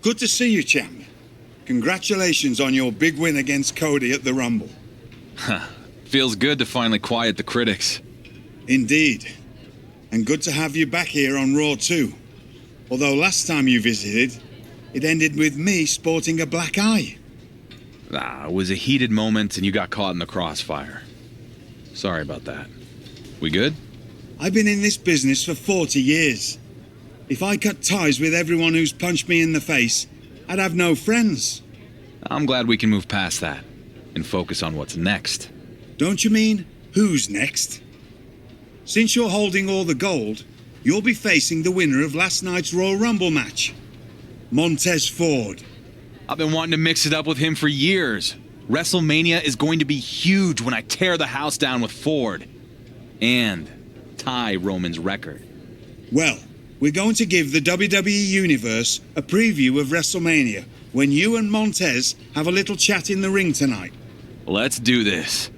Good to see you, champ. Congratulations on your big win against Cody at the Rumble. Feels good to finally quiet the critics. Indeed. And good to have you back here on Raw too. Although last time you visited, it ended with me sporting a black eye. It was a heated moment and you got caught in the crossfire. Sorry about that. We good? I've been in this business for 40 years. If I cut ties with everyone who's punched me in the face, I'd have no friends. I'm glad we can move past that and focus on what's next. Don't you mean, who's next? Since you're holding all the gold, you'll be facing the winner of last night's Royal Rumble match, Montez Ford. I've been wanting to mix it up with him for years. WrestleMania is going to be huge when I tear the house down with Ford and tie Roman's record. Well, we're going to give the WWE Universe a preview of WrestleMania when you and Montez have a little chat in the ring tonight. Let's do this.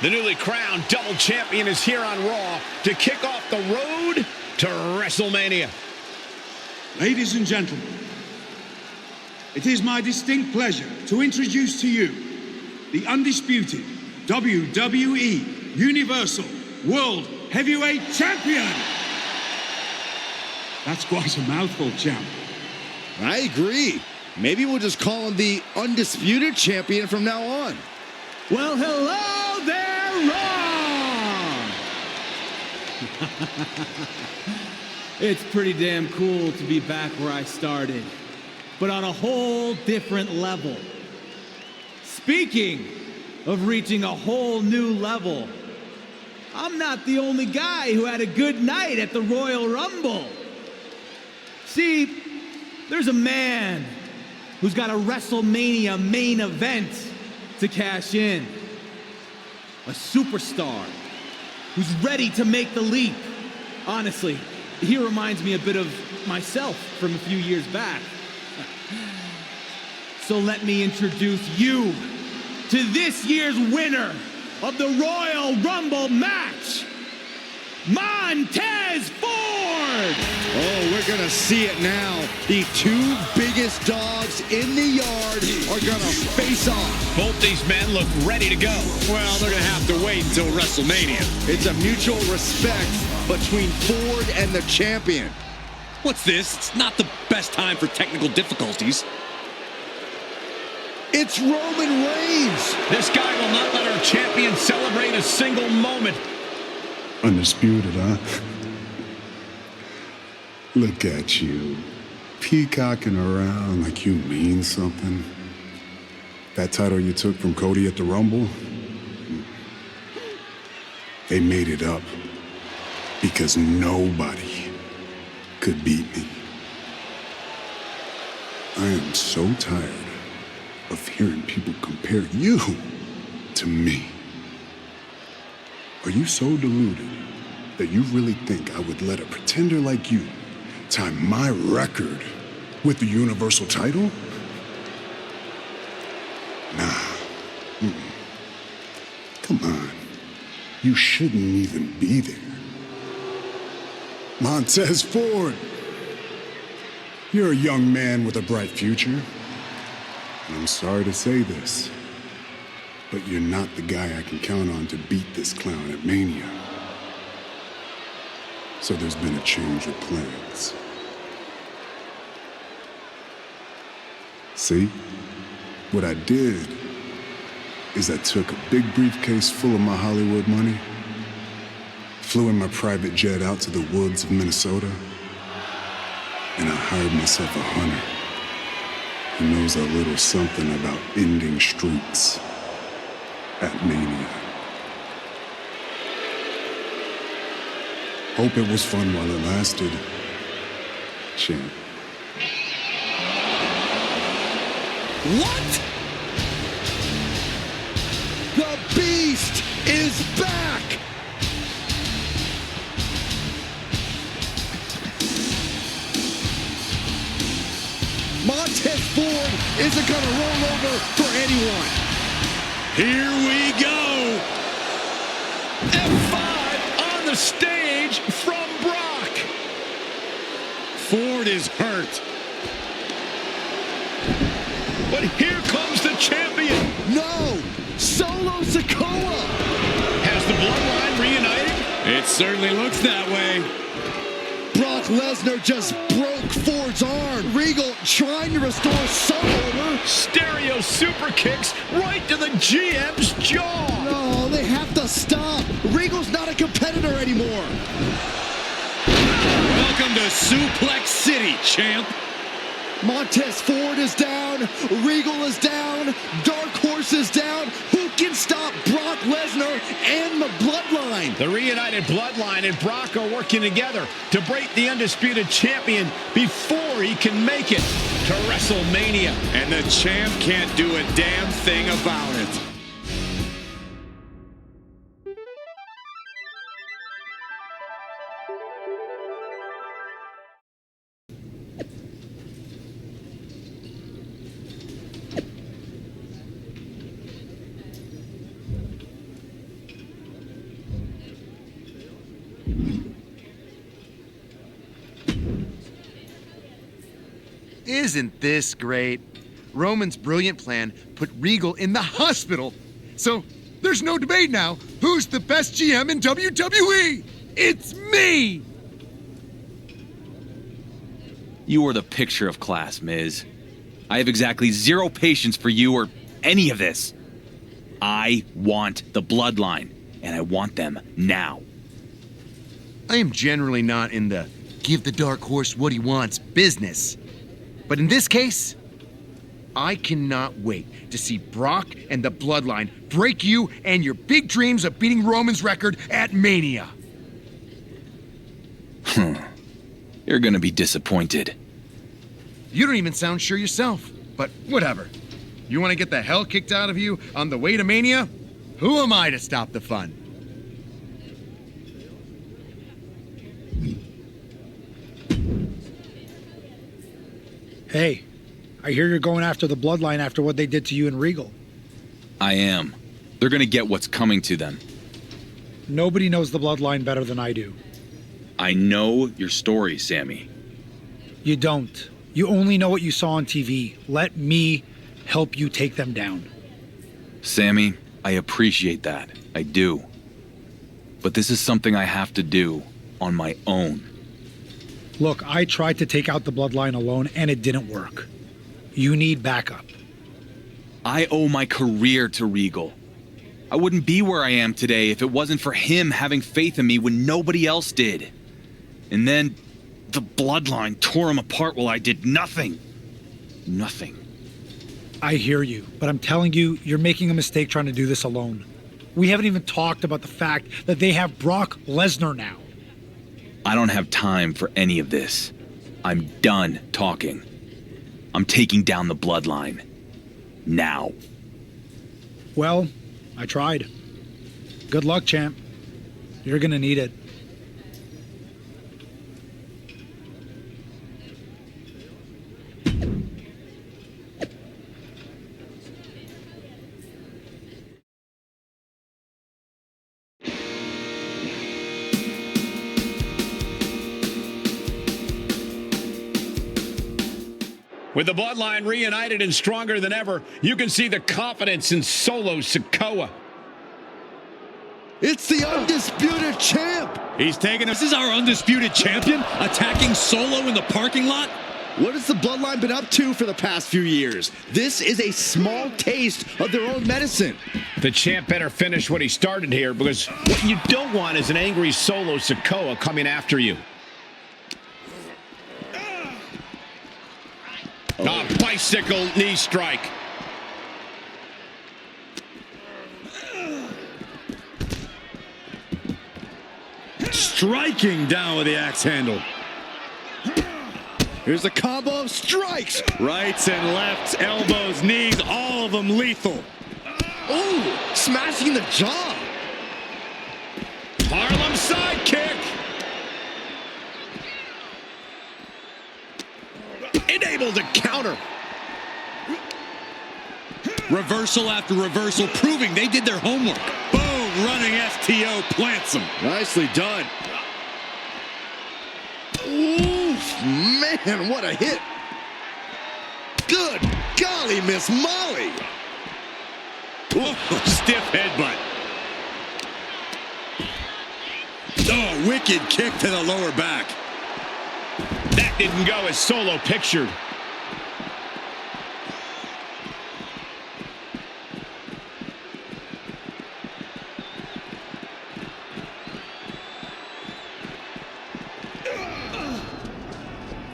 The newly crowned double champion is here on Raw to kick off the road to WrestleMania. Ladies and gentlemen, it is my distinct pleasure to introduce to you the undisputed WWE Universal World Heavyweight Champion. That's quite a mouthful, champ. I agree. Maybe we'll just call him the Undisputed Champion from now on. Well, hello there, Raw! It's pretty damn cool to be back where I started, but on a whole different level. Speaking of reaching a whole new level, I'm not the only guy who had a good night at the Royal Rumble. See, there's a man who's got a WrestleMania main event to cash in. A superstar who's ready to make the leap. Honestly, he reminds me a bit of myself from a few years back. So let me introduce you to this year's winner of the Royal Rumble match, Montez Ford! Oh, we're gonna see it now. The two biggest dogs in the yard are gonna face off. Both these men look ready to go. Well, they're going to have to wait until WrestleMania. It's a mutual respect between Ford and the champion. What's this? It's not the best time for technical difficulties. It's Roman Reigns. This guy will not let our champion celebrate a single moment. Undisputed, huh? Look at you, peacocking around like you mean something. That title you took from Cody at the Rumble, they made it up because nobody could beat me. I am so tired of hearing people compare you to me. Are you so deluded that you really think I would let a pretender like you tie my record with the Universal title? Nah. Come on. You shouldn't even be there. Montez Ford, you're a young man with a bright future. And I'm sorry to say this, but you're not the guy I can count on to beat this clown at Mania. So there's been a change of plans. See? What I did is I took a big briefcase full of my Hollywood money, flew in my private jet out to the woods of Minnesota, and I hired myself a hunter who knows a little something about ending streaks at Mania. Hope it was fun while it lasted, champ. What? The is back. Montez Ford isn't going to roll over for anyone. Here we go. F5 on the stage from Brock. Ford is hurt. But here comes the champion. No! Solo Sikoa! Has the bloodline reunited? It certainly looks that way. Brock Lesnar just broke Ford's arm. Regal trying to restore some order. Stereo super kicks right to the GM's jaw. No, they have to stop. Regal's not a competitor anymore. Welcome to Suplex City, champ. Montez Ford is down. Regal is down. Dark Horse is down. Who can stop Brock Lesnar and the Bloodline? The reunited Bloodline and Brock are working together to break the Undisputed Champion before he can make it to WrestleMania. And the champ can't do a damn thing about it. Isn't this great? Roman's brilliant plan put Regal in the hospital. So there's no debate now. Who's the best GM in WWE? It's me! You are the picture of class, Miz. I have exactly zero patience for you or any of this. I want the bloodline, and I want them now. I am generally not in the give the Dark Horse what he wants business. But in this case, I cannot wait to see Brock and the Bloodline break you and your big dreams of beating Roman's record at Mania. You're gonna be disappointed. You don't even sound sure yourself, but whatever. You want to get the hell kicked out of you on the way to Mania? Who am I to stop the fun? Hey, I hear you're going after the Bloodline after what they did to you and Regal. I am. They're gonna get what's coming to them. Nobody knows the Bloodline better than I do. I know your story, Sammy. You don't. You only know what you saw on TV. Let me help you take them down. Sammy, I appreciate that. I do. But this is something I have to do on my own. Look, I tried to take out the Bloodline alone and it didn't work. You need backup. I owe my career to Regal. I wouldn't be where I am today if it wasn't for him having faith in me when nobody else did. And then the Bloodline tore him apart while I did nothing. Nothing. I hear you, but I'm telling you, you're making a mistake trying to do this alone. We haven't even talked about the fact that they have Brock Lesnar now. I don't have time for any of this. I'm done talking. I'm taking down the Bloodline. Now. Well, I tried. Good luck, champ. You're gonna need it. With the Bloodline reunited and stronger than ever, you can see the confidence in Solo Sikoa. It's the Undisputed Champ. He's taking This is our Undisputed Champion attacking Solo in the parking lot? What has the Bloodline been up to for the past few years? This is a small taste of their own medicine. The champ better finish what he started here, because what you don't want is an angry Solo Sikoa coming after you. Bicycle knee strike. Striking down with the axe handle. Here's a combo of strikes. Rights and lefts, elbows, knees, all of them lethal. Ooh, smashing the jaw. Unable to counter. Reversal after reversal, proving they did their homework. Boom, running STO plants him. Nicely done. Oof, man, what a hit. Good golly, Miss Molly. Oh, stiff headbutt. Oh, wicked kick to the lower back. That didn't go as Solo pictured.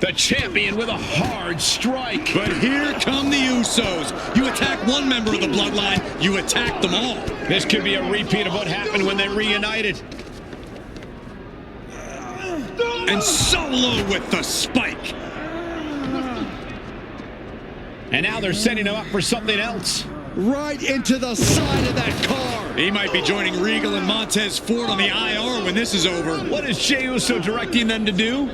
The champion with a hard strike. But here come the Usos. You attack one member of the bloodline, you attack them all. This could be a repeat of what happened when they reunited. And Solo with the spike. And now they're setting him up for something else. Right into the side of that car. He might be joining Regal and Montez Ford on the IR when this is over. What is Jey Uso directing them to do?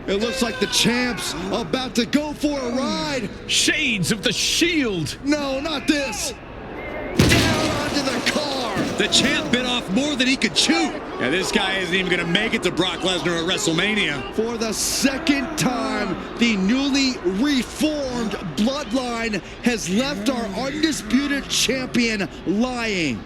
It looks like the champ's about to go for a ride. Shades of the Shield. No, not this. Down onto the car. The champ bit off more than he could chew. Yeah, this guy isn't even going to make it to Brock Lesnar at WrestleMania. For the second time, the newly reformed bloodline has left our undisputed champion lying.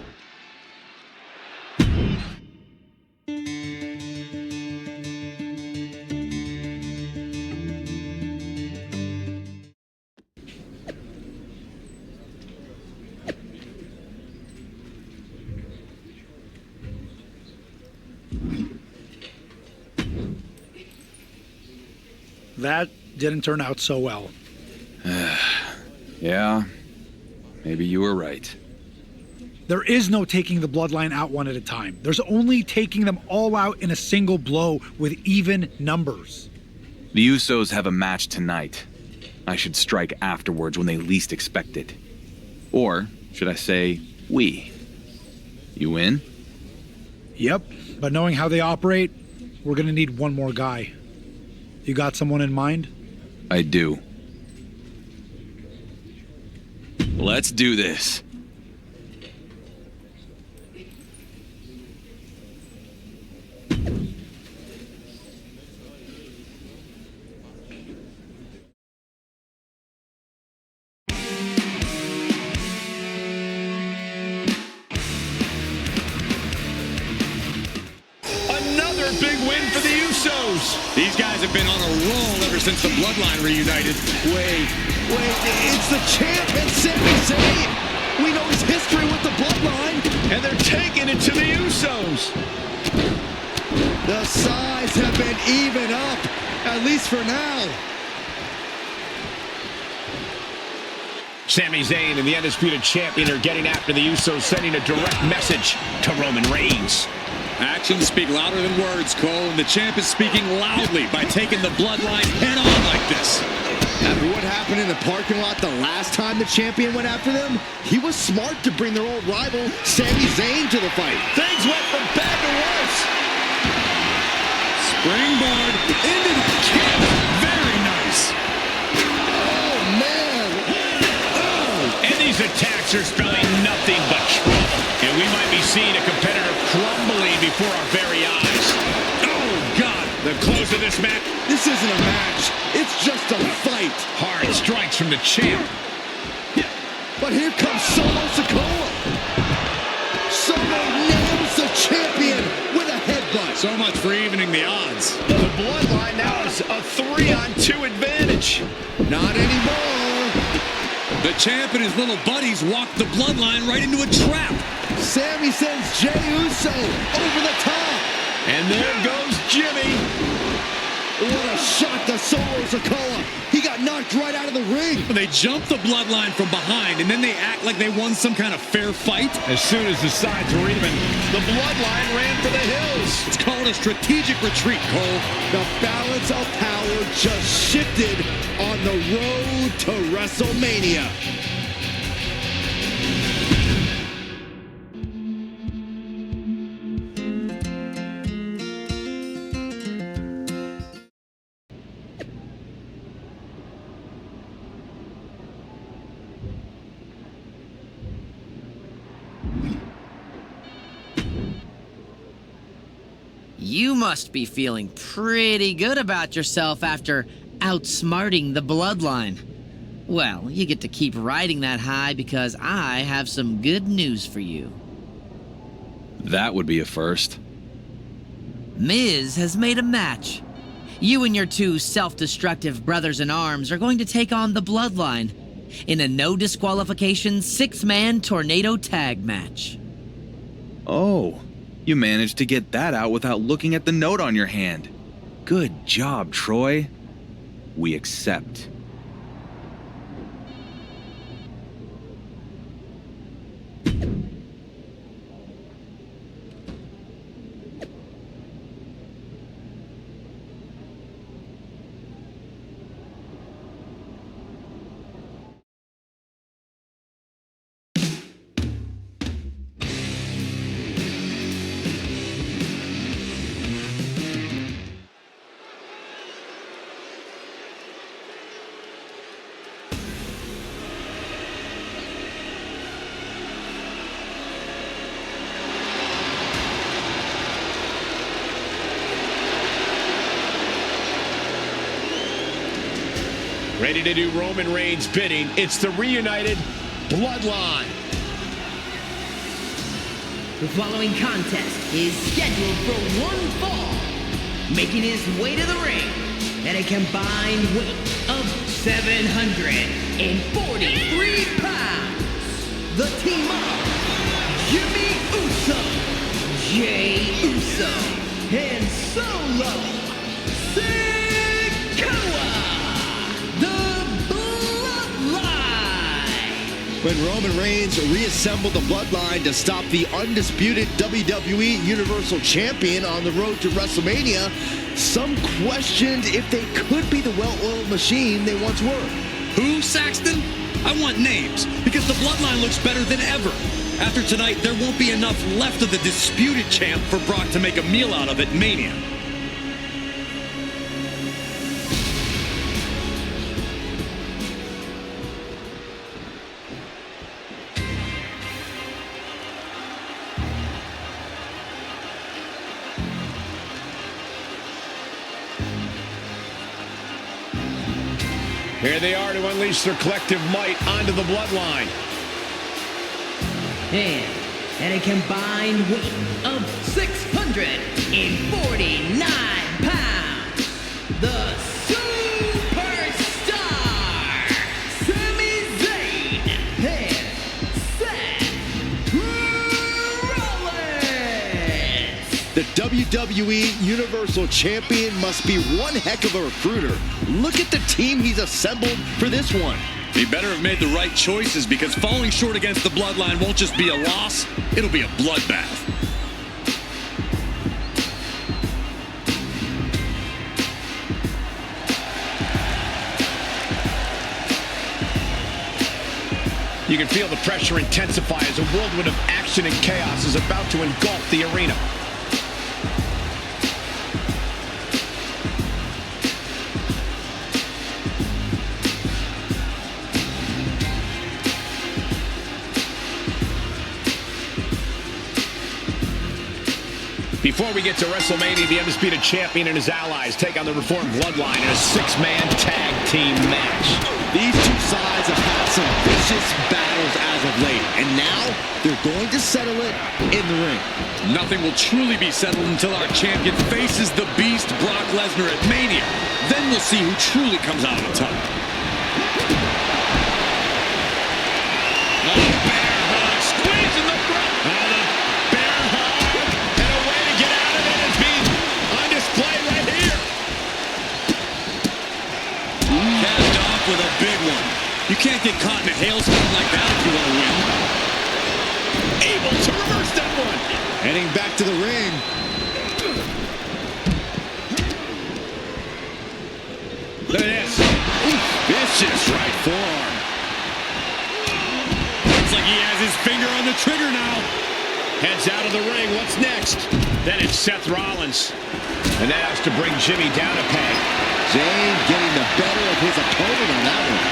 That didn't turn out so well. Yeah, maybe you were right. There is no taking the bloodline out one at a time. There's only taking them all out in a single blow with even numbers. The Usos have a match tonight. I should strike afterwards when they least expect it. Or should I say, we? You win? Yep, but knowing how they operate, we're gonna need one more guy. You got someone in mind? I do. Let's do this. Another big win for the Usos. These guys have been on a roll ever since the bloodline reunited. Wait, it's the champ and Sami Zayn. We know his history with the bloodline. And they're taking it to the Usos. The sides have been even up, at least for now. Sami Zayn and the Undisputed Champion are getting after the Usos, sending a direct message to Roman Reigns. Actions speak louder than words, Cole, and the champ is speaking loudly by taking the bloodline head on like this. After what happened in the parking lot the last time the champion went after them, he was smart to bring their old rival, Sami Zayn, to the fight. Things went from bad to worse. Springboard into the kick. Very nice. Oh, man. And these attacks are spelling nothing but trouble. And we might be seeing a competitor crumbling before our very eyes. Oh, God. The close of this match. This isn't a match. It's just a fight. Hard strikes from the champ. But here comes Solo Sikoa. Solo nails the champion with a headbutt. So much for evening the odds. The bloodline now is a 3-on-2 advantage. Not anymore. The champ and his little buddies walked the bloodline right into a trap. Sami sends Jey Uso over the top. And there goes Jimmy. What a shot to Solo Sikoa. He got knocked right out of the ring. They jumped the bloodline from behind, and then they act like they won some kind of fair fight. As soon as the sides were even, the bloodline ran for the hills. It's called a strategic retreat, Cole. The balance of power just shifted on the road to WrestleMania. You must be feeling pretty good about yourself after outsmarting the Bloodline. Well, you get to keep riding that high because I have some good news for you. That would be a first. Miz has made a match. You and your two self-destructive brothers-in-arms are going to take on the Bloodline in a no disqualification 6-man tornado tag match. Oh, you managed to get that out without looking at the note on your hand. Good job, Troy. We accept. Ready to do Roman Reigns' bidding. It's the reunited Bloodline. The following contest is scheduled for one fall. Making his way to the ring at a combined weight of 743 pounds. The team of Jimmy Uso, Jey Uso, and Solo Sikoa. When Roman Reigns reassembled the Bloodline to stop the undisputed WWE Universal Champion on the road to WrestleMania, some questioned if they could be the well-oiled machine they once were. Who, Saxton? I want names, because the Bloodline looks better than ever. After tonight, there won't be enough left of the disputed champ for Brock to make a meal out of at Mania. Here they are to unleash their collective might onto the Bloodline. And at a combined weight of 649 pounds, the Superstar, Sami Zayn, and Seth Rollins. The WWE Universal Champion must be one heck of a recruiter. Look at the team he's assembled for this one. He better have made the right choices, because falling short against the Bloodline won't just be a loss, it'll be a bloodbath. You can feel the pressure intensify as a whirlwind of action and chaos is about to engulf the arena. Before we get to WrestleMania, the Undisputed Champion and his allies take on the Reformed Bloodline in a 6-man tag team match. These two sides have had some vicious battles as of late, and now they're going to settle it in the ring. Nothing will truly be settled until our champion faces the beast Brock Lesnar at Mania. Then we'll see who truly comes out on top. Squeezing the front. Bear hug. And a way to get out of it is being on display right here. Capped off with a big one. You can't get caught in a hailstorm like that if you want to win. Able to reverse that one. Heading back to the ring. Look at this. Vicious right forearm. Looks like he has his finger on the trigger now. Heads out of the ring. What's next? Then it's Seth Rollins. And that has to bring Jimmy down a peg. Zayn getting the better of his opponent on that one.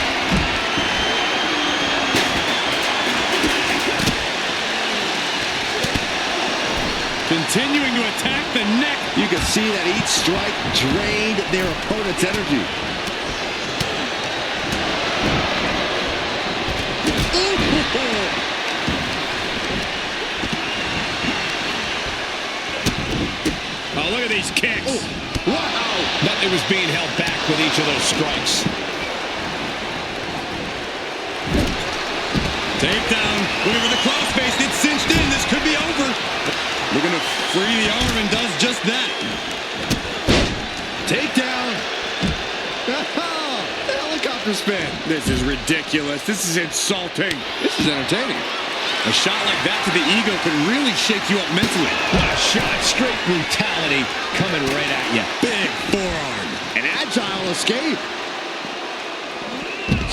continuing to attack the neck. You can see that each strike drained their opponent's energy. Oh, look at these kicks. Oh, wow. Nothing was being held back with each of those strikes. Takedown. Looking for the crossface. It's cinched in. This could be over. Looking to free the arm and does just that. Takedown. Helicopter spin. This is ridiculous. This is insulting. This is entertaining. A shot like that to the ego could really shake you up mentally. What a shot. Straight brutality coming right at you. Big forearm. An agile escape.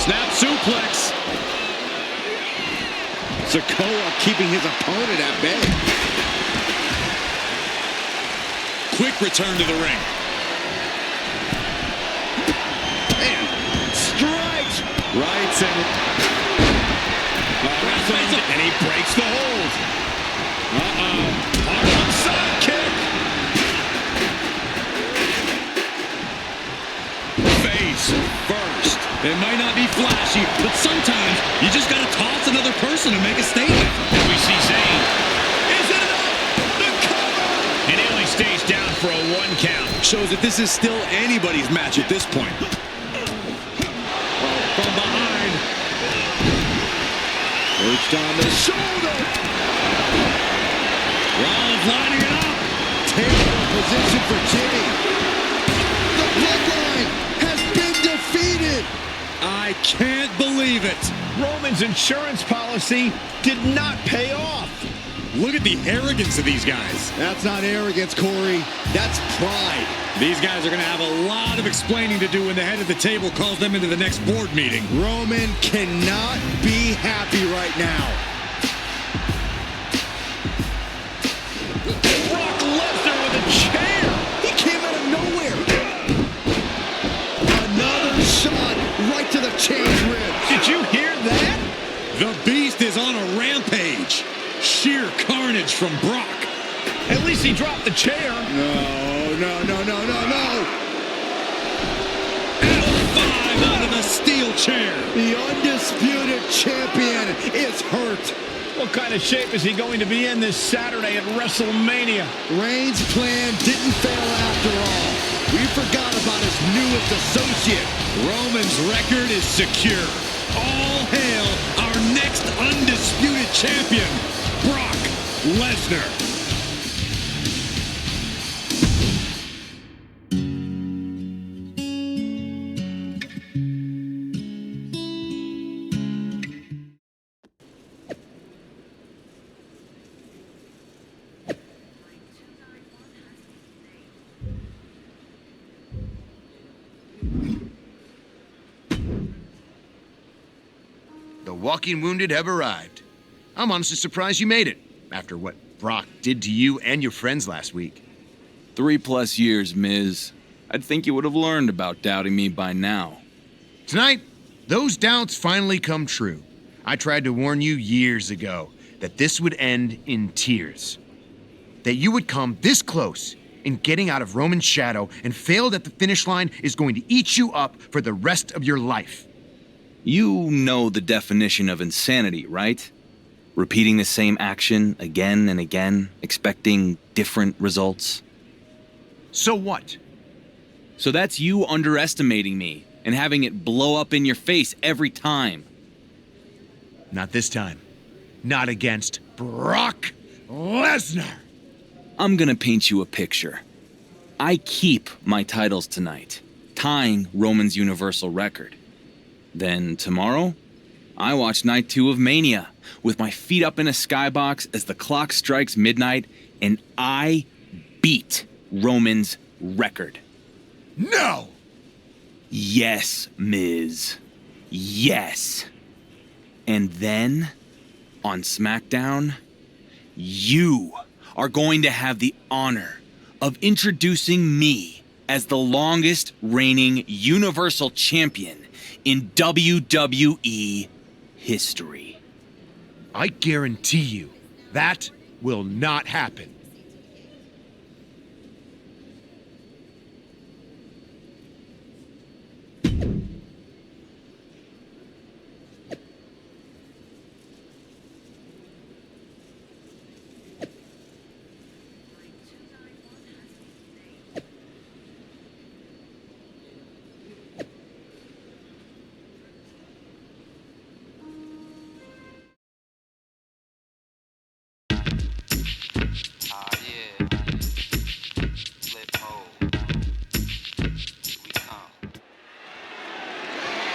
Snap suplex. Sikoa keeping his opponent at bay. Quick return to the ring. And strikes. Rights and... and he breaks the hold. Hard side kick. Face first. It might not be flashy, but sometimes you just got to toss another person to make a statement. As we see Zayn. Is it enough? The cover! And he only stays down for a 1 count. Shows that this is still anybody's match at this point. From behind. Perched on the shoulder. Rollins lining it up. Terrible position for Jimmy. The bloodline has been defeated. I can't believe it. Roman's insurance policy did not pay off. Look at the arrogance of these guys. That's not arrogance, Corey. That's pride. These guys are going to have a lot of explaining to do when the head of the table calls them into the next board meeting. Roman cannot be happy right now. Brock Lesnar with a chair. He came out of nowhere. Another shot right to the chain's ribs. Did you hear that? The Beast is on a rampage. Sheer carnage from Brock. At least he dropped the chair. No. F5 out of the steel chair. The Undisputed Champion is hurt. What kind of shape is he going to be in this Saturday at WrestleMania? Reigns' plan didn't fail after all. We forgot about his newest associate. Roman's record is secure. All hail our next Undisputed Champion, Brock Lesnar. The walking wounded have arrived. I'm honestly surprised you made it, after what Brock did to you and your friends last week. 3+ years, Miz. I'd think you would have learned about doubting me by now. Tonight, those doubts finally come true. I tried to warn you years ago that this would end in tears. That you would come this close in getting out of Roman's shadow and failed at the finish line is going to eat you up for the rest of your life. You know the definition of insanity, right? Repeating the same action again and again, expecting different results. So what? So that's you underestimating me and having it blow up in your face every time. Not this time. Not against Brock Lesnar. I'm gonna paint you a picture. I keep my titles tonight, tying Roman's Universal record. Then tomorrow, I watch Night 2 of Mania with my feet up in a skybox as the clock strikes midnight, and I beat Roman's record. No! Yes, Miz. Yes. And then, on SmackDown, you are going to have the honor of introducing me as the longest reigning Universal Champion in WWE history. I guarantee you, that will not happen.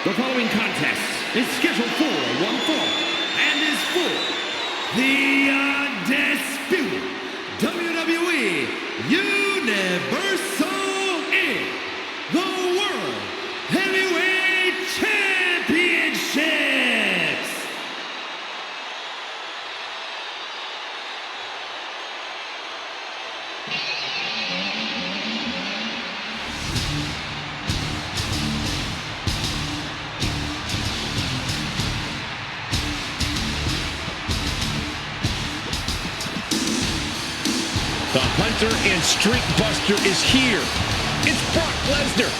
The following contest is scheduled for one fall and is for the Undisputed WWE Universal in the World Heavyweight Championships. The Hunter and Streak Buster is here. It's Brock Lesnar.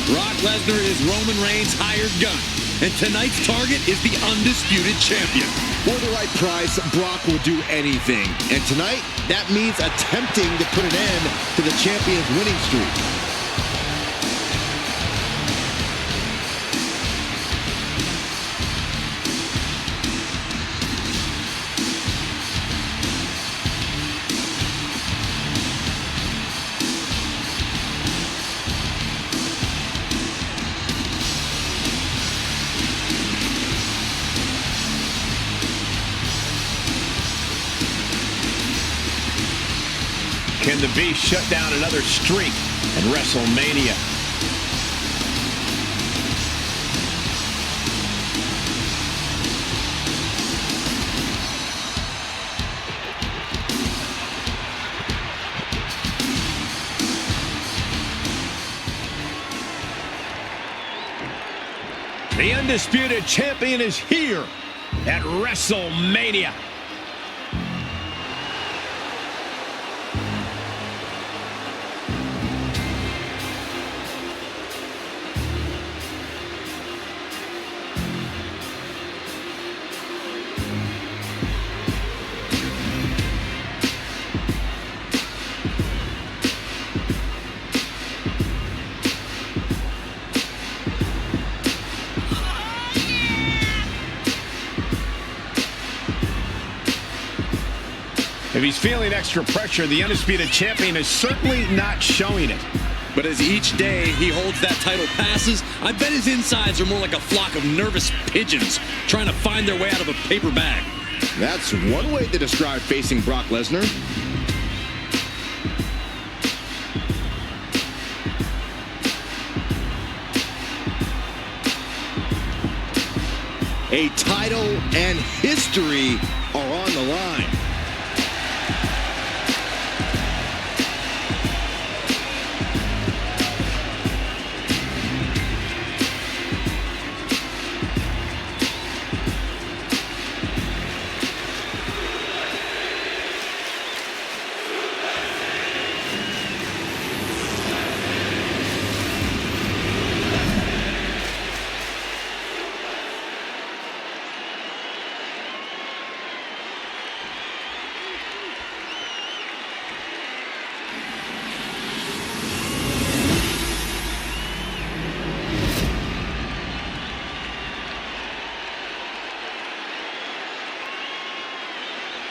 Brock Lesnar is Roman Reigns' hired gun, and tonight's target is the Undisputed Champion. For the right price, Brock will do anything. And tonight, that means attempting to put an end to the champion's winning streak. Can the Beast shut down another streak at WrestleMania? The Undisputed Champion is here at WrestleMania. If he's feeling extra pressure, the Undisputed Champion is certainly not showing it. But as each day he holds that title passes, I bet his insides are more like a flock of nervous pigeons trying to find their way out of a paper bag. That's one way to describe facing Brock Lesnar. A title and history are on the line.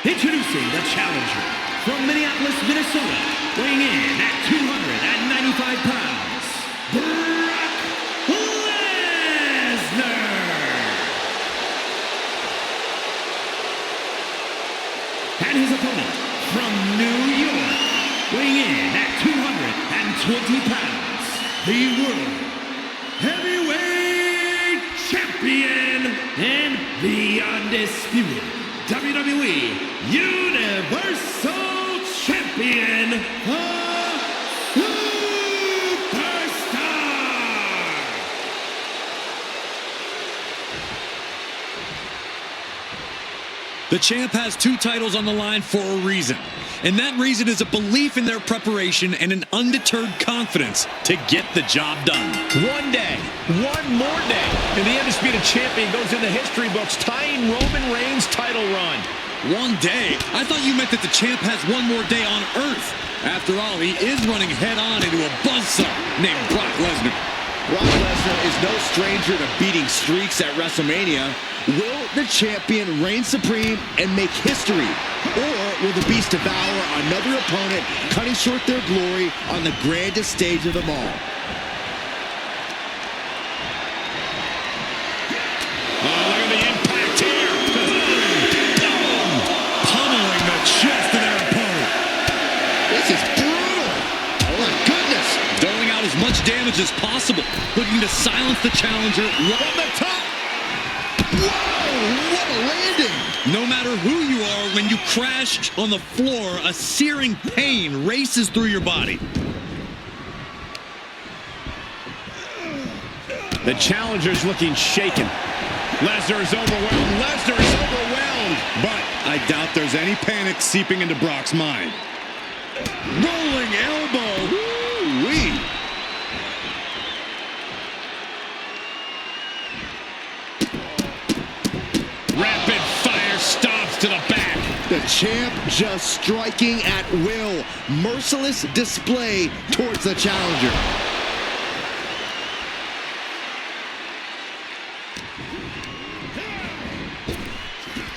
Introducing the challenger from Minneapolis, Minnesota, weighing in at 295 pounds, Brock Lesnar. And his opponent from New York, weighing in at 220 pounds, the World Heavyweight Champion and the Undisputed WWE Universal Champion, the Superstar. The champ has two titles on the line for a reason. And that reason is a belief in their preparation and an undeterred confidence to get the job done. One day, one more day, and the Undisputed Champion goes in the history books, tying Roman Reigns' title run. 1 day? I thought you meant that the champ has one more day on Earth. After all, he is running head-on into a buzzsaw named Brock Lesnar. Brock Lesnar is no stranger to beating streaks at WrestleMania. Will the champion reign supreme and make history? Or will the Beast devour another opponent, cutting short their glory on the grandest stage of them all? Oh, look at the impact here. Boom! Pummeling the chest of their opponent. This is brutal. Oh, my goodness. Doling out as much damage as possible, looking to silence the challenger from the top. Whoa, what a landing. No matter who you are, when you crash on the floor, a searing pain races through your body. The challenger's looking shaken. Lesnar is overwhelmed. Lesnar is overwhelmed. But I doubt there's any panic seeping into Brock's mind. Rolling elbow. Woo-wee. Rapid fire stomps to the back. The champ just striking at will. Merciless display towards the challenger.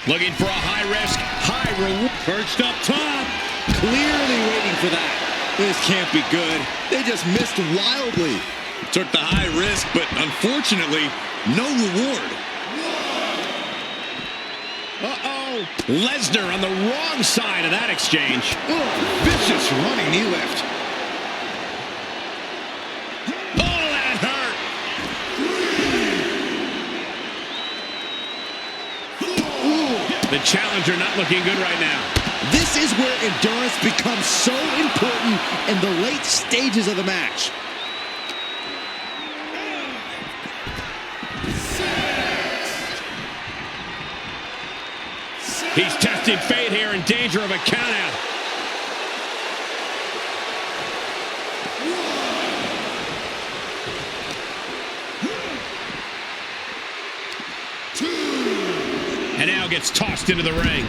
Looking for a high risk, high reward. Perched up top. Clearly waiting for that. This can't be good. They just missed wildly. Took the high risk, but unfortunately, no reward. Uh-oh. Lesnar on the wrong side of that exchange. Oh, vicious running knee lift. Oh, that hurt. The challenger not looking good right now. This is where endurance becomes so important in the late stages of the match. He's testing fate here, in danger of a countout. And now gets tossed into the ring.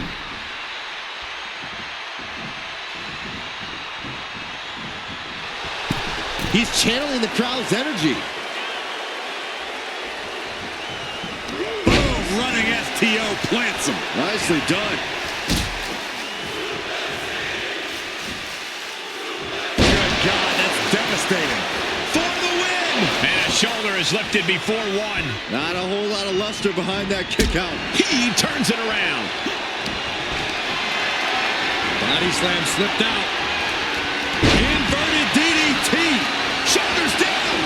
He's channeling the crowd's energy. Boom! Running STO plants him. Nicely done. Good God, that's devastating. For the win! And a shoulder is lifted before one. Not a whole lot of luster behind that kick out. He turns it around. Body slam slipped out. Inverted DDT. Shoulders down.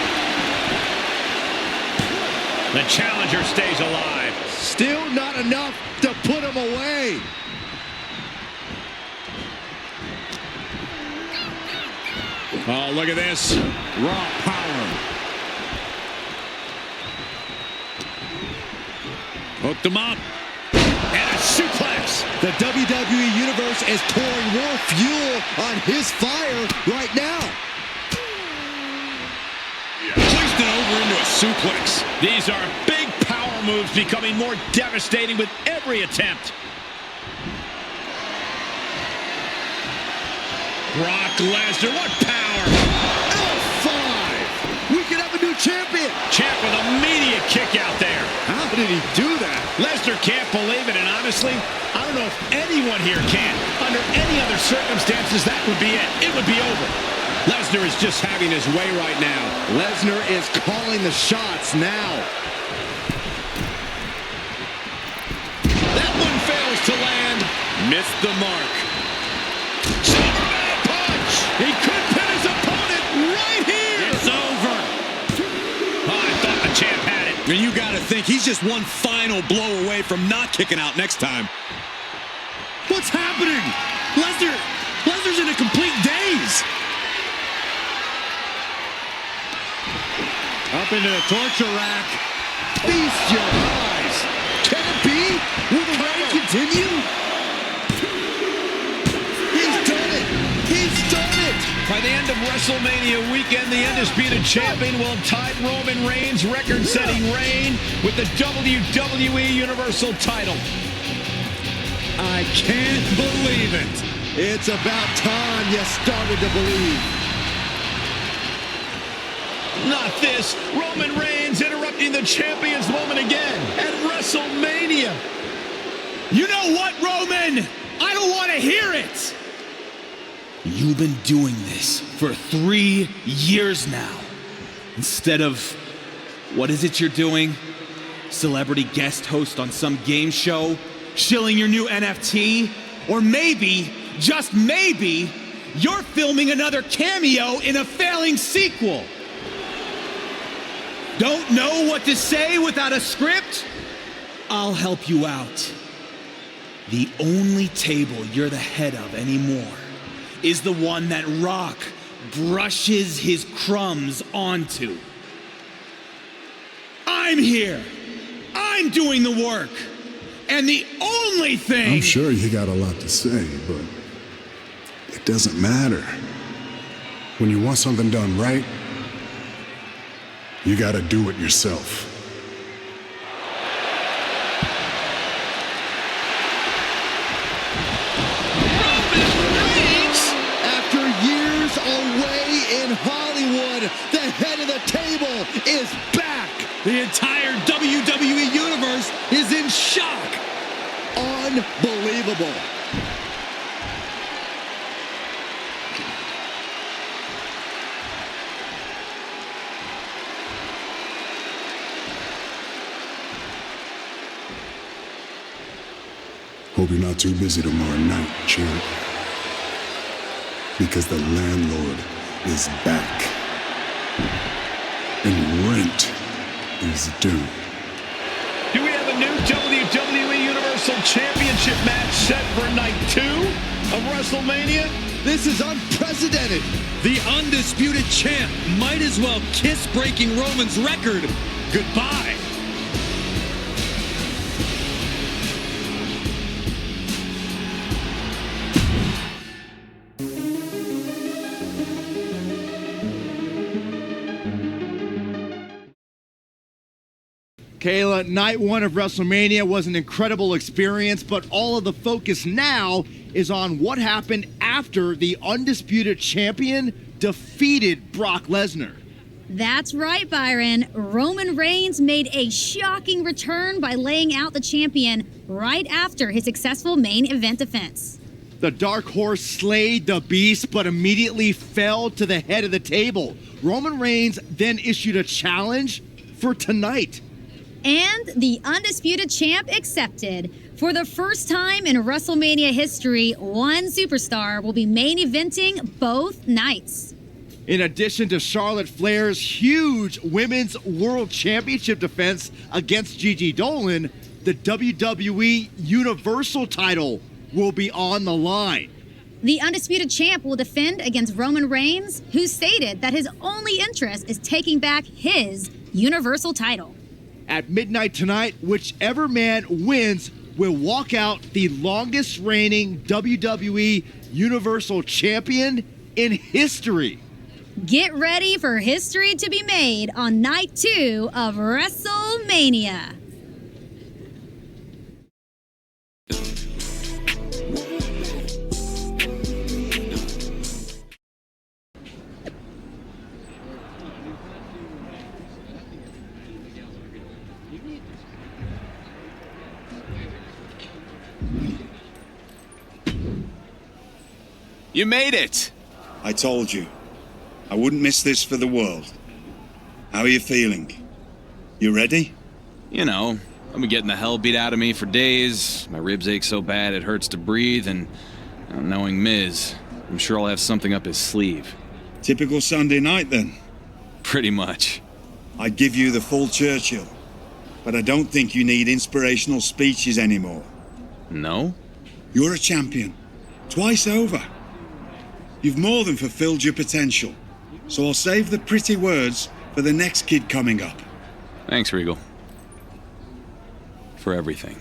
The challenger stays alive. Still not enough to put him away. Oh, look at this. Raw power. Hooked him up. And a suplex. The WWE Universe is pouring more fuel on his fire right now. Placed it over into a suplex. These are big power moves becoming more devastating with every attempt. Brock Lesnar, what power! L5! We could have a new champion! Champ with a immediate kick out there. How did he do that? Lesnar can't believe it, and honestly, I don't know if anyone here can. Under any other circumstances, that would be it. It would be over. Lesnar is just having his way right now. Lesnar is calling the shots now. That one fails to land. Missed the mark. Superman punch! He could pin his opponent right here! It's over. Oh, I thought the champ had it. And you got to think he's just one final blow away from not kicking out next time. What's happening? Lesnar's in a complete daze. Up into the torture rack. Feast your eyes. Can it be? Will the reign continue? He's done it. He's done it. By the end of WrestleMania weekend, the Undisputed Champion will have tied Roman Reigns' record-setting reign with the WWE Universal title. I can't believe it. It's about time you started to believe. Not this. Roman Reigns interrupting the champion's moment again at WrestleMania. You know what, Roman? I don't want to hear it. You've been doing this for 3 years now. Instead of, what is it you're doing? Celebrity guest host on some game show? Shilling your new NFT? Or maybe, just maybe, you're filming another cameo in a failing sequel. Don't know what to say without a script? I'll help you out. The only table you're the head of anymore is the one that Rock brushes his crumbs onto. I'm here. I'm doing the work. And the only thing... I'm sure you got a lot to say, but it doesn't matter. When you want something done right, you gotta do it yourself. After years away in Hollywood, the head of the table is back. The entire WWE Universe is in shock. Unbelievable. Hope you're not too busy tomorrow night, champ. Because the landlord is back. And rent is due. Do we have a new WWE Universal Championship match set for night 2 of WrestleMania? This is unprecedented. The Undisputed Champ might as well kiss breaking Roman's record goodbye. Kayla, night 1 of WrestleMania was an incredible experience, but all of the focus now is on what happened after the Undisputed Champion defeated Brock Lesnar. That's right, Byron. Roman Reigns made a shocking return by laying out the champion right after his successful main event defense. The Dark Horse slayed the beast, but immediately fell to the head of the table. Roman Reigns then issued a challenge for tonight. And the Undisputed Champ accepted. For the first time in WrestleMania history, one superstar will be main eventing both nights. In addition to Charlotte Flair's huge Women's World Championship defense against Gigi Dolan, the WWE Universal title will be on the line. The Undisputed Champ will defend against Roman Reigns, who stated that his only interest is taking back his Universal title. At midnight tonight, whichever man wins will walk out the longest reigning WWE Universal Champion in history. Get ready for history to be made on night 2 of WrestleMania. You made it! I told you. I wouldn't miss this for the world. How are you feeling? You ready? You know, I've been getting the hell beat out of me for days. My ribs ache so bad it hurts to breathe, and knowing Miz, I'm sure I'll have something up his sleeve. Typical Sunday night, then? Pretty much. I'd give you the full Churchill, but I don't think you need inspirational speeches anymore. No? You're a champion. Twice over. You've more than fulfilled your potential, so I'll save the pretty words for the next kid coming up. Thanks, Regal. For everything.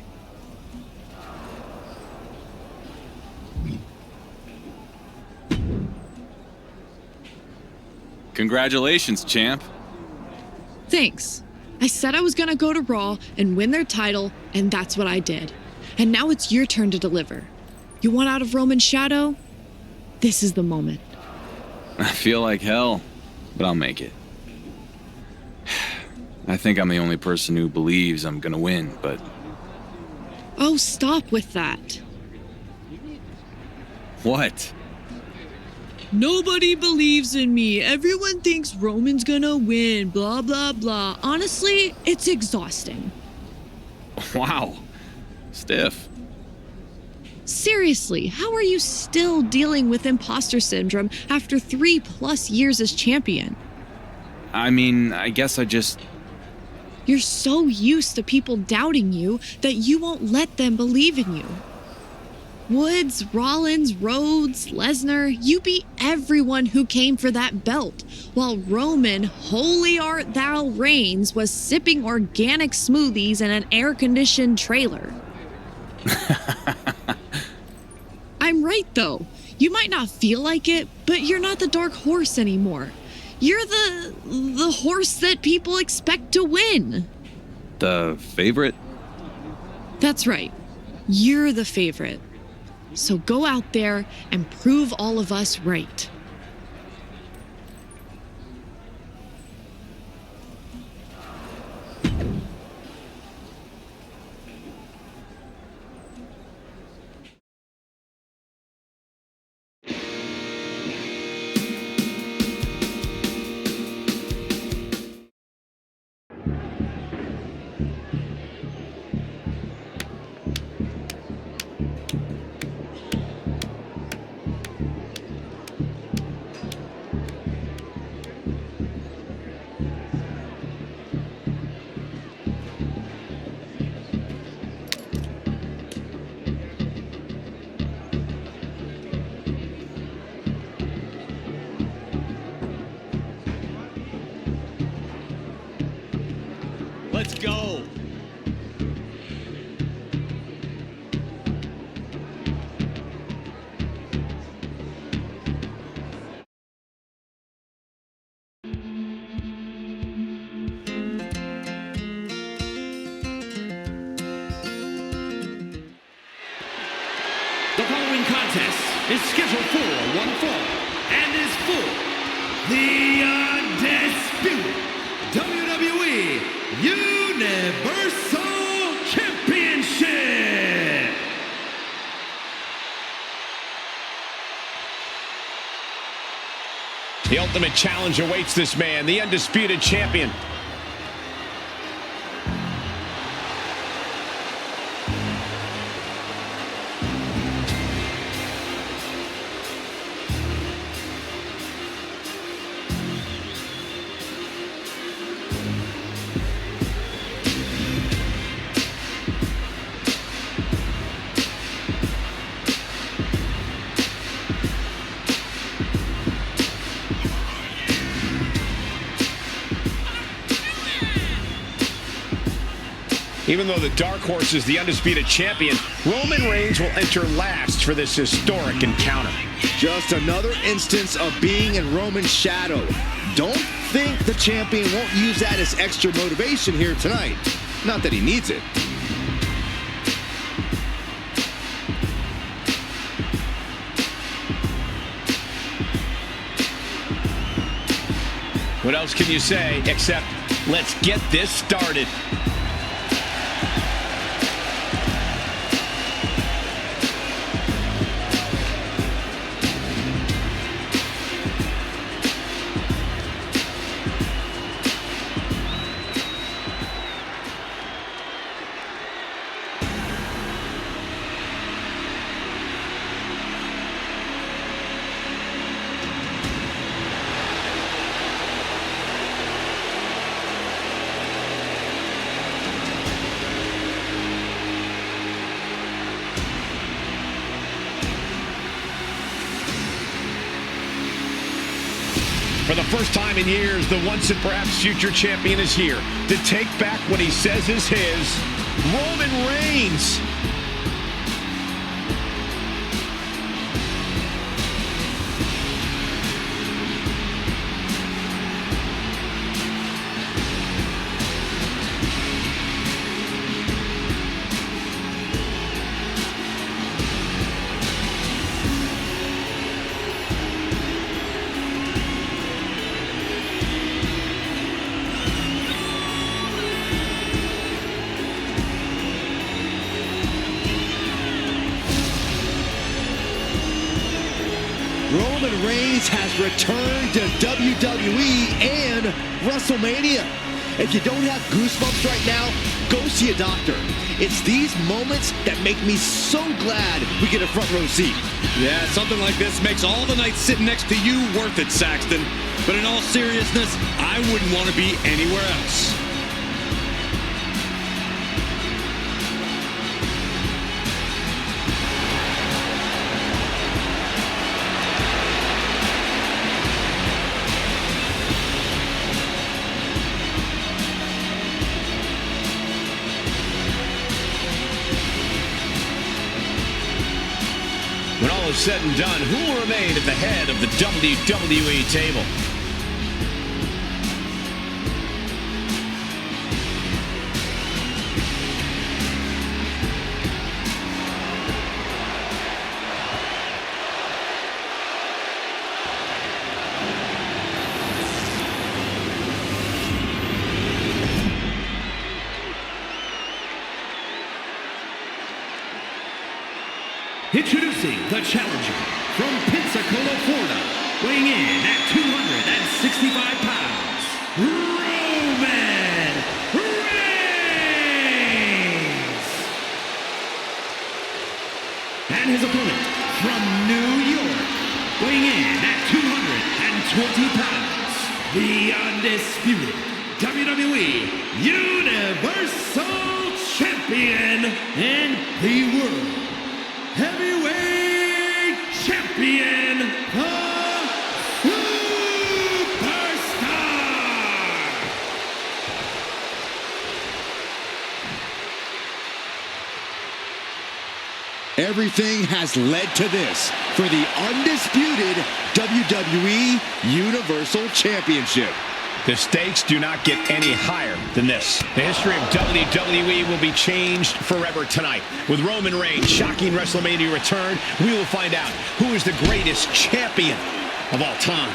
Congratulations, champ. Thanks. I said I was gonna go to Raw and win their title, and that's what I did. and now it's your turn to deliver. You want out of Roman's shadow? This is the moment. I feel like hell, but I'll make it. I think I'm the only person who believes I'm gonna win, but... Oh, stop with that. What? Nobody believes in me. Everyone thinks Roman's gonna win, blah, blah, blah. Honestly, it's exhausting. Wow. Stiff. Seriously, how are you still dealing with imposter syndrome after 3+ years as champion? I mean, I guess I just... You're so used to people doubting you that you won't let them believe in you. Woods, Rollins, Rhodes, Lesnar, you beat everyone who came for that belt, while Roman, holy art thou Reigns, was sipping organic smoothies in an air-conditioned trailer. I'm right, though. You might not feel like it, but you're not the dark horse anymore. You're the horse that people expect to win. The favorite? That's right. You're the favorite. So go out there and prove all of us right. Let's go. The following contest is scheduled for one fall and is for the Undisputed WWE Universal Championship. The ultimate challenge awaits this man, the Undisputed Champion. Even though the Dark Horse is the Undisputed Champion, Roman Reigns will enter last for this historic encounter. Just another instance of being in Roman's shadow. Don't think the champion won't use that as extra motivation here tonight. Not that he needs it. What else can you say except, let's get this started. For the first time in years, the once and perhaps future champion is here to take back what he says is his, Roman Reigns. Roman Reigns has returned to WWE and WrestleMania. If you don't have goosebumps right now, go see a doctor. It's these moments that make me so glad we get a front row seat. Yeah, something like this makes all the nights sitting next to you worth it, Saxton. But in all seriousness, I wouldn't want to be anywhere else. When all is said and done, who will remain at the head of the WWE table? Introducing the challenger from Pensacola, Florida, weighing in at 265 pounds, Roman Reigns! And his opponent from New York, weighing in at 220 pounds, the undisputed WWE Universal Champion and the World Heavyweight Champion, the Superstar! Everything has led to this for the undisputed WWE Universal Championship. The stakes do not get any higher than this. The history of WWE will be changed forever tonight. With Roman Reigns' shocking WrestleMania return, we will find out who is the greatest champion of all time.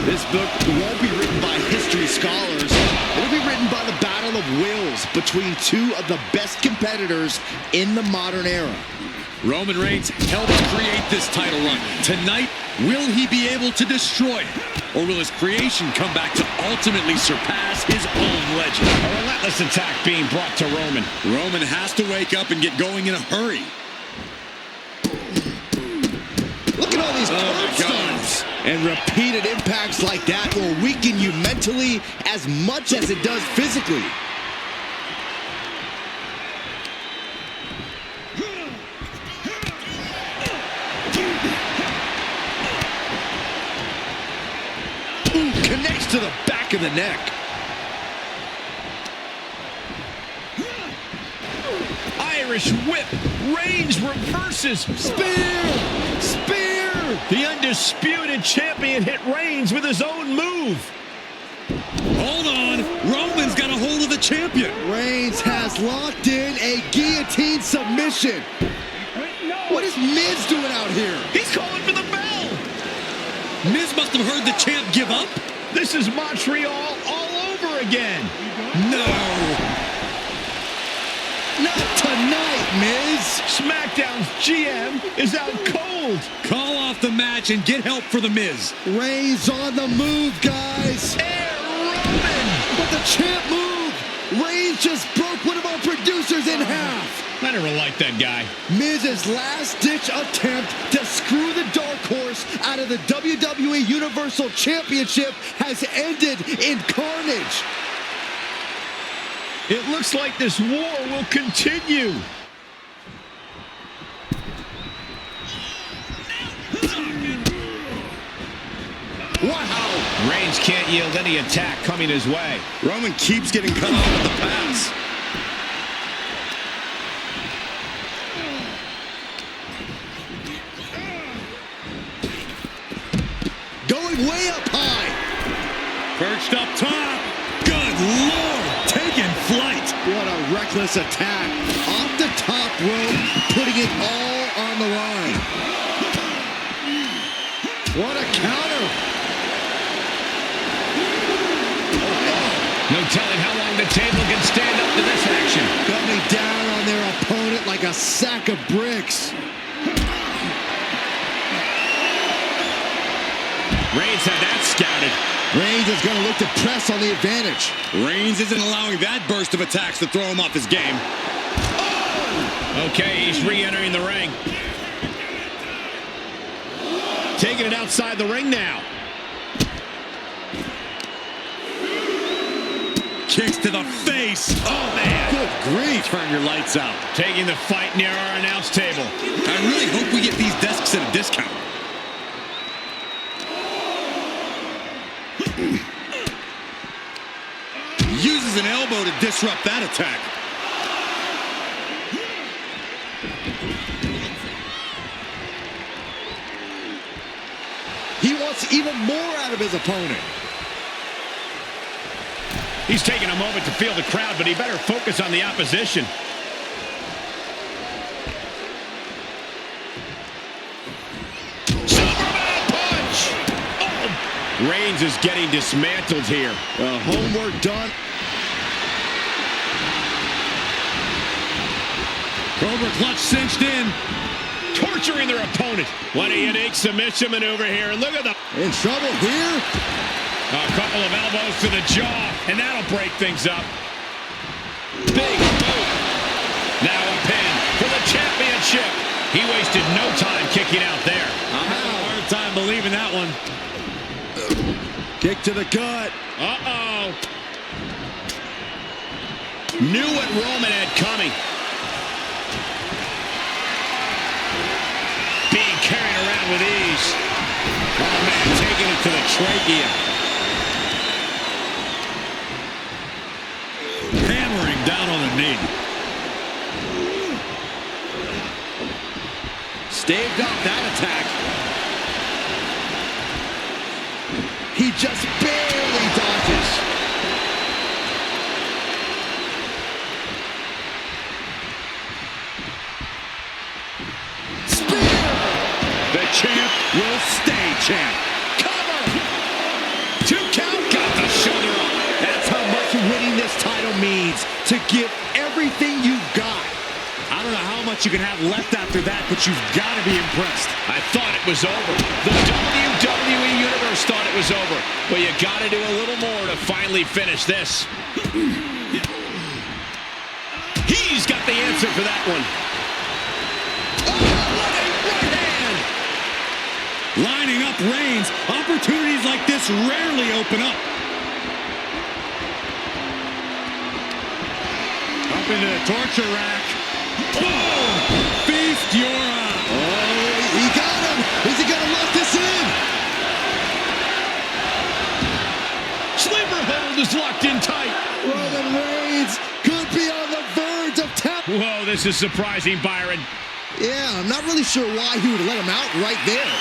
This book won't be written by history scholars. It'll be written by the battle of wills between two of the best competitors in the modern era. Roman Reigns helped create this title run. Tonight, will he be able to destroy it? Or will his creation come back to ultimately surpass his own legend? A relentless attack being brought to Roman. Roman has to wake up and get going in a hurry. Look at all these curb stones. And repeated impacts like that will weaken you mentally as much as it does physically. Connects to the back of the neck. Irish whip. Reigns reverses. Spear! Spear! The undisputed champion hit Reigns with his own move. Hold on. Roman's got a hold of the champion. Reigns has locked in a guillotine submission. What is Miz doing out here? He's calling for the bell. Miz must have heard the champ give up. This is Montreal all over again. No. Not tonight, Miz. SmackDown's GM is out cold. Call off the match and get help for the Miz. Reigns on the move, guys. Air Roman. But the champ moved. Reigns just broke one of our producers in half. I never liked that guy. Miz's last-ditch attempt to screw the dark horse out of the WWE Universal Championship has ended in carnage. It looks like this war will continue. Wow! Reigns can't yield any attack coming his way. Roman keeps getting cut off at the pass. Going way up high. Perched up top. Good Lord. Taking flight. What a reckless attack. Off the top rope, putting it all on the line. What a counter. No telling how long the table can stand up to this action. Coming down on their opponent like a sack of bricks. Reigns had that scouted. Reigns is going to look to press on the advantage. Reigns isn't allowing that burst of attacks to throw him off his game. Okay, he's re-entering the ring. Taking it outside the ring now. Kicks to the face. Oh, man. Good grief. Turn your lights out. Taking the fight near our announce table. I really hope we get these desks at a discount. Uses an elbow to disrupt that attack. He wants even more out of his opponent. He's taking a moment to feel the crowd, but he better focus on the opposition. Superman punch! Oh. Reigns is getting dismantled here. Homework done. Cobra clutch cinched in. Torturing their opponent. What a unique submission maneuver here. And look at the... In trouble here. A couple of elbows to the jaw, and that'll break things up. Big boot. Now a pin for the championship. He wasted no time kicking out there. I'm having a hard time believing that one. Kick to the gut. Uh-oh. Knew what Roman had coming. Being carried around with ease. Oh, man, taking it to the trachea. Hammering down on the knee. Staved off that attack. He just barely dodges. Spear! The champ will stay champ. Cover! 2 count. Got the shoulder up. That's how much winning this title means. To give everything you've got. I don't know how much you can have left after that, but you've got to be impressed. I thought it was over. The WWE Universe thought it was over. But you got to do a little more to finally finish this. He's got the answer for that one. Oh, what a right hand! Lining up Reigns. Opportunities like this rarely open up. Up into the torture rack. Boom! Feast your eye. Oh, he got him. Is he going to lock this in? Sleeper hold is locked in tight. Roman Reigns could be on the verge of tap. Whoa, this is surprising, Byron. Yeah, I'm not really sure why he would let him out right there.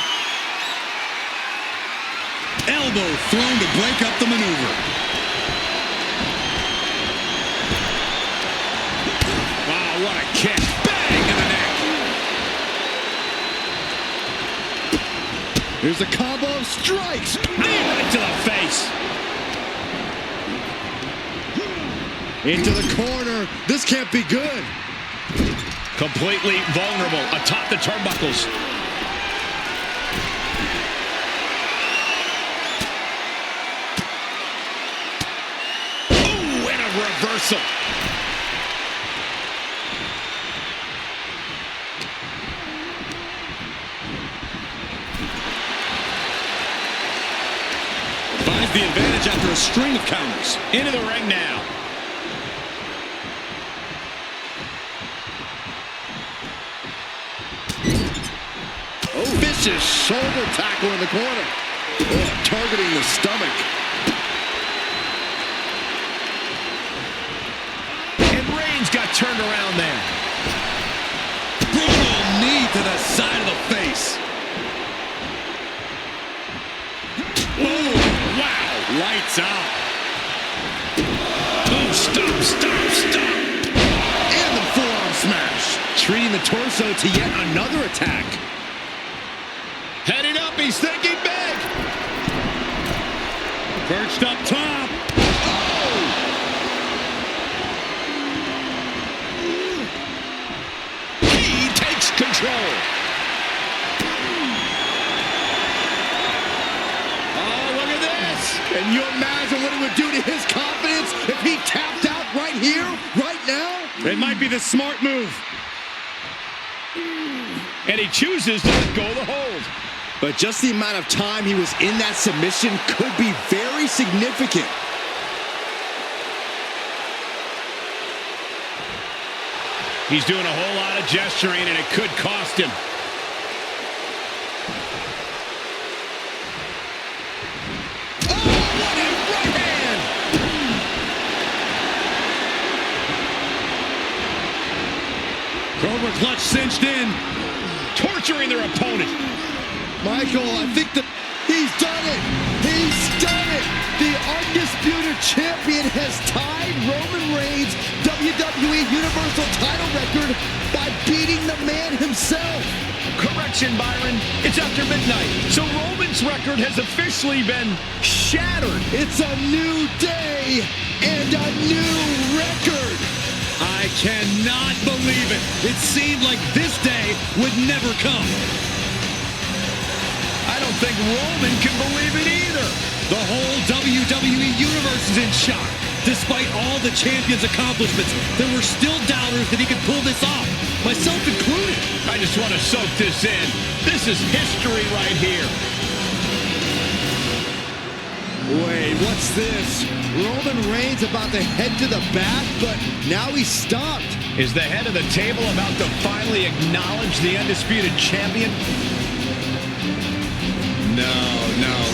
Elbow thrown to break up the maneuver. Wow, what a kick. Bang in the neck. Here's a combo of strikes. Right to the face. Into the corner. This can't be good. Completely vulnerable atop the turnbuckles. Ooh, and a reversal. Finds the advantage after a string of counters. Into the ring now. Oh, vicious shoulder tackle in the corner. Oh, targeting the stomach. And Reigns got turned around there. Brutal knee to the side of the face. Ooh, wow. Lights out. Oh, stop. And the forearm smash. Treating the torso to yet another attack. Heading up, he's thinking big. Perched up top. Oh! He takes control. Can you imagine what it would do to his confidence if he tapped out right here, right now? It might be the smart move. And he chooses to let go of the hold. But just the amount of time he was in that submission could be very significant. He's doing a whole lot of gesturing, and it could cost him. Cobra clutch cinched in, torturing their opponent. Michael, I think he's done it. He's done it. The Undisputed Champion has tied Roman Reigns' WWE Universal title record by beating the man himself. Correction, Byron. It's after midnight, so Roman's record has officially been shattered. It's a new day and a new record. I cannot believe it. It seemed like this day would never come. I don't think Roman can believe it either. The whole WWE Universe is in shock. Despite all the champion's accomplishments, there were still doubters that he could pull this off, myself included. I just want to soak this in. This is history right here. Wait, what's this? Roman Reigns about to head to the back, but now he's stopped. Is the head of the table about to finally acknowledge the Undisputed Champion? No.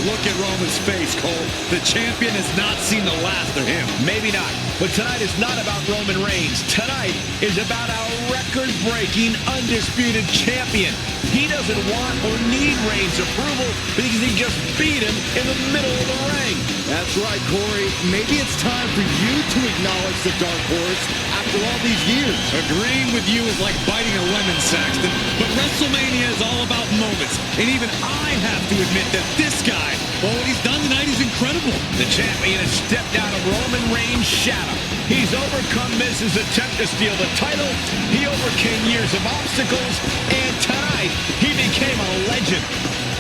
Look at Roman's face, Cole. The champion has not seen the last of him. Maybe not. But tonight is not about Roman Reigns. Tonight is about our record-breaking Undisputed Champion. He doesn't want or need Reigns' approval because he just beat him in the middle of the ring. That's right, Corey. Maybe it's time for you to acknowledge the Dark Horse after all these years. Agreeing with you is like biting a lemon, Saxton. But WrestleMania is all about moments. And even I have to admit that this guy, well, what he's done tonight is incredible. The champion has stepped out of Roman Reigns' shadow. He's overcome Miz's attempt to steal the title. He overcame years of obstacles. And tonight, he became a legend.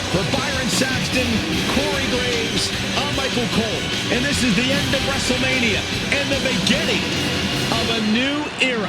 For Byron Saxton, Corey Graves, I'm Michael Cole. And this is the end of WrestleMania and the beginning of a new era.